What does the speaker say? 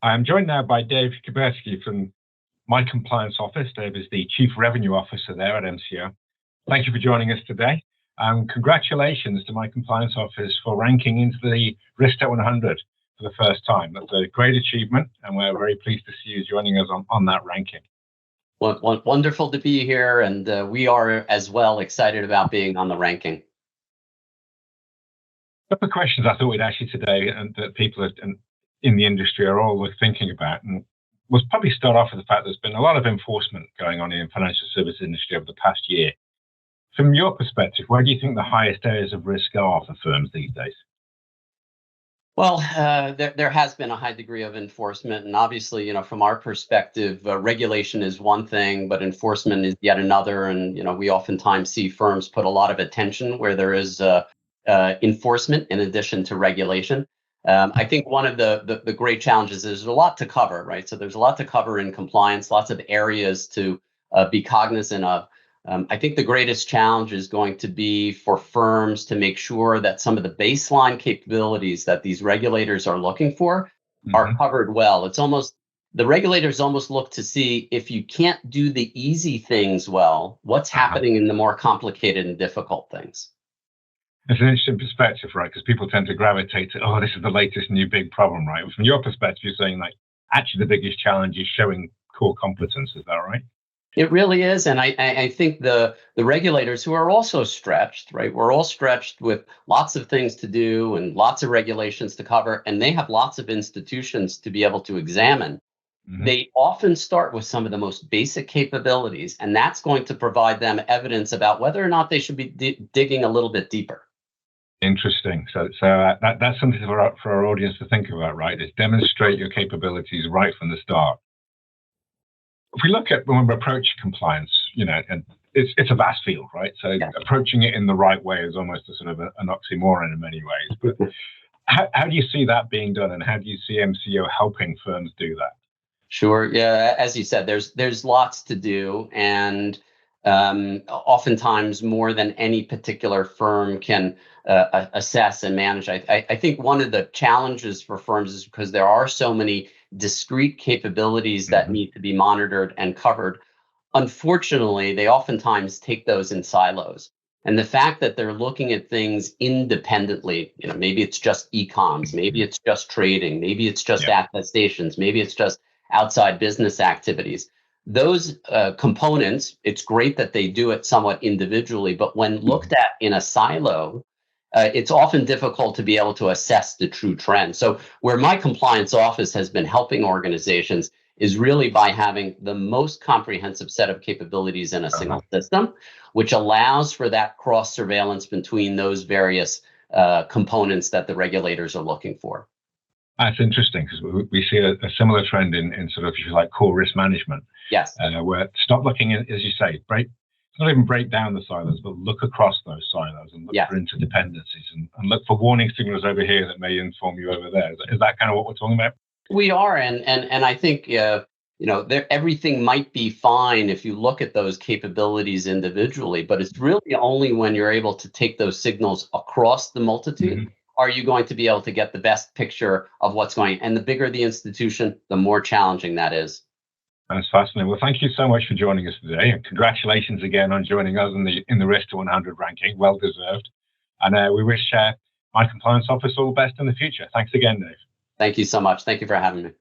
I'm joined now by Dave Kubersky from MyComplianceOffice. Dave is the Chief Revenue Officer there at MCO. Thank you for joining us today. Congratulations to MyComplianceOffice for ranking into the RiskTech100 for the first time. That's a great achievement, and we're very pleased to see you joining us on that ranking. Well, wonderful to be here, and we are as well excited about being on the ranking. A couple of questions I thought we'd ask you today, and that people in the industry are all thinking about, and we'll probably start off with the fact there's been a lot of enforcement going on in the financial services industry over the past year. From your perspective, where do you think the highest areas of risk are for firms these days? Well, there has been a high degree of enforcement, and obviously, from our perspective, regulation is one thing, but enforcement is yet another. And we oftentimes see firms put a lot of attention where there is enforcement in addition to regulation. I think one of the great challenges is there's a lot to cover, right? So there's a lot to cover in compliance, lots of areas to be cognizant of. I think the greatest challenge is going to be for firms to make sure that some of the baseline capabilities that these regulators are looking for are covered well. It's almost, the regulators almost look to see if you can't do the easy things well, what's happening in the more complicated and difficult things. It's an interesting perspective, right? Because people tend to gravitate to, oh, this is the latest new big problem, right? From your perspective, you're saying like, actually the biggest challenge is showing core competence. Is that right? It really is. And I think the regulators who are also stretched, right? We're all stretched with lots of things to do and lots of regulations to cover, and they have lots of institutions to be able to examine. They often start with some of the most basic capabilities, and that's going to provide them evidence about whether or not they should be digging a little bit deeper. Interesting. So that's something for our audience to think about, right? Is demonstrate your capabilities right from the start. If we look at when we approach compliance, and it's a vast field, right? So approaching it in the right way is almost a sort of an oxymoron in many ways. But how do you see that being done, and how do you see MCO helping firms do that? Sure. Yeah. As you said, there's lots to do, and oftentimes more than any particular firm can assess and manage. I think one of the challenges for firms is because there are so many discrete capabilities that need to be monitored and covered. Unfortunately, they oftentimes take those in silos. And the fact that they're looking at things independently, maybe it's just e-coms, maybe it's just trading, maybe it's just attestations, maybe it's just outside business activities. Those components, it's great that they do it somewhat individually, but when looked at in a silo, it's often difficult to be able to assess the true trend. So where my compliance office has been helping organizations is really by having the most comprehensive set of capabilities in a single system, which allows for that cross surveillance between those various components that the regulators are looking for. That's interesting, because we see a similar trend in sort of, if you like, core risk management. Yes. Where stop looking at, as you say, not even break down the silos, but look across those silos and look for interdependencies and look for warning signals over here that may inform you over there. Is that kind of what we're talking about? We are, and I think everything might be fine if you look at those capabilities individually, but it's really only when you're able to take those signals across the multitude are you going to be able to get the best picture of what's going on. And the bigger the institution, the more challenging that is. That's fascinating. Well, thank you so much for joining us today, and congratulations again on joining us in the RiskTech100 ranking. Well deserved. And we wish My Compliance Office all the best in the future. Thanks again, Dave. Thank you so much. Thank you for having me.